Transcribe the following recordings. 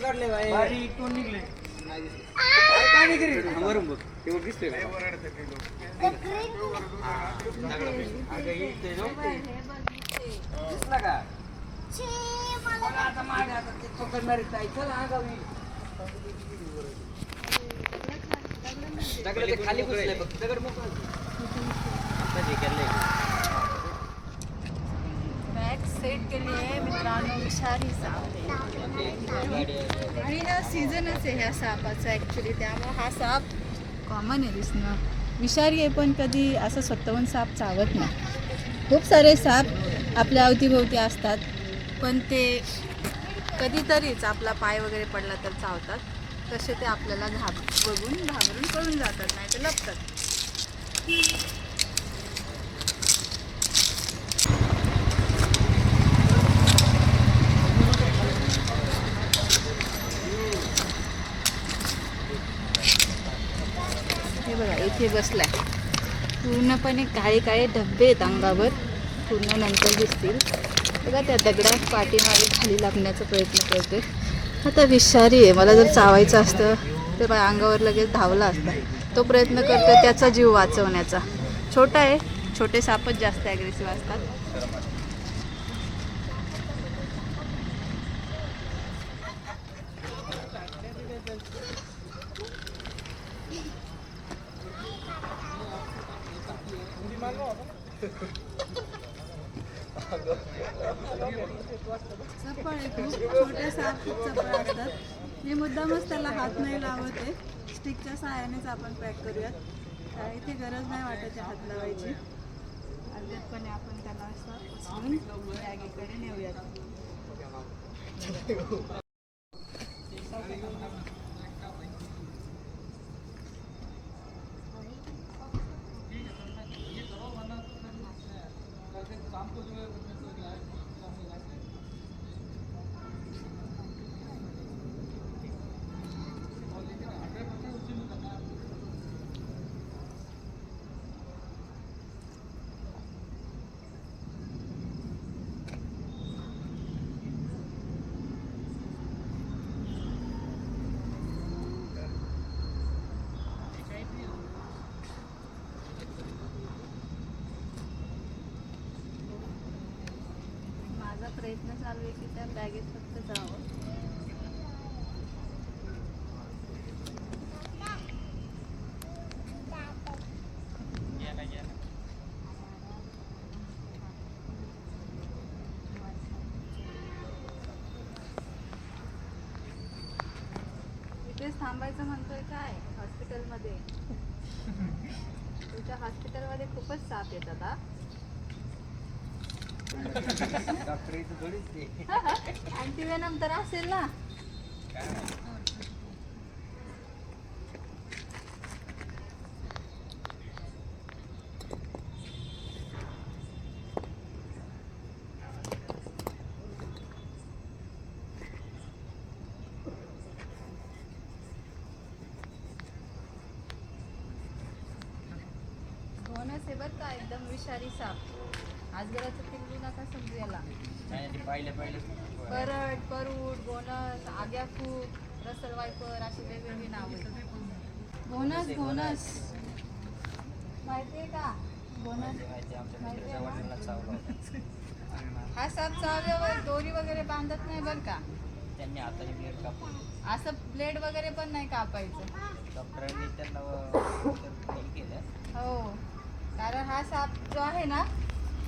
काढले बाई भारी इथून निघले. काय नाही करीत वरून बघ ते बघ दिसतोय का अगं इथे झोपते. दिसला का मला आता मागे आता ते पकडणारी ताई चल आगावी. दगड ते खाली घुसलंय बघ दगड मोकळा आता जे केलंय बॅग सेट केली आहे मित्रांनो. विषारी साप आणि ना सीझनच आहे ह्या सापाचा ॲक्च्युली, त्यामुळे हा साप कॉमन आहे दिसणं. विषारी आहे पण कधी असं स्वतःहून साप चावत नाही. खूप सारे साप आपल्या अवतीभोवती असतात पण ते कधीतरीच आपला पाय वगैरे पडला तर चावतात. तसे ते आपल्याला बघून घाबरून पळून जातात, नाही तर लपतात. हे बघा इथे बसलाय. पूर्णपणे काळे काळे धब्बे आहेत अंगावर, पूर्ण नंतर दिसतील. बघा त्या दगडात पाठीमागे खाली लागण्याचा प्रयत्न करतोय. आता विषारी आहे, मला जर चावायचं असतं तर माझ्या अंगावर लगेच धावला असता. तो प्रयत्न करतोय त्याचा जीव वाचवण्याचा. छोटा आहे, छोटे सापच जास्त ॲग्रेसिव्ह असतात. चपळ आहे खूप, छोटे साप खूप चपळ असतात. मी मुद्दामच त्याला हात नाही लावत आहे. स्टिकच्या सहाय्यानेच आपण पॅक करूयात. इथे गरज नाही वाटत हात लावायची. अर्ध्यातपणे आपण त्याला असं उचलून बॅगेकडे नेऊयात. प्रयत्न चालू आहे की त्या बॅगेत फक्त जावं. इथेच थांबायचं म्हणतोय काय हॉस्पिटलमध्ये? तुमच्या हॉस्पिटलमध्ये खूपच साप येतात हा. अँटीवेनम तर असेल ना? घोणस आहे बरं का, एकदम विषारी साप. आजगराचं पिल्लू नका समजू याला. करड, परूड, घोणस, आग्याफूट, रसल वायपर अशी वेगवेगळी नावं. घोणस घोणस माहितीये का? घोणस माहितीये ना? हा साप चावल्यावर दोरी वगैरे बांधत नाही बरं का. त्यांनी हाताने ब्लेड कापून असं ब्लेड वगैरे पण नाही कापायचं. डॉक्टरांनी त्यांना केलं. हो, कारण हा साप जो आहे ना,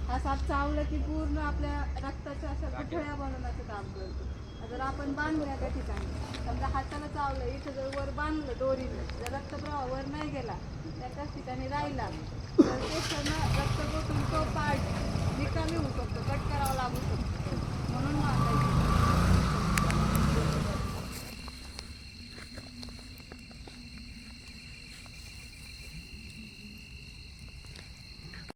हा साप चावला की पूर्ण आपल्या रक्ताच्या अशा गुठळ्या बनवण्याचं काम करतो. जर आपण बांधूया त्या ठिकाणी, समजा हाताला चावलं, इथं जर वर बांधलं दोरीनं, जर रक्तप्रवाह वर नाही गेला, त्याच्याच ठिकाणी राहिला, तर ते सगळं रक्त गोठून तो पार्ट निकामी होऊ शकतो, कट करावा लागू शकतो. म्हणून बांधायचं.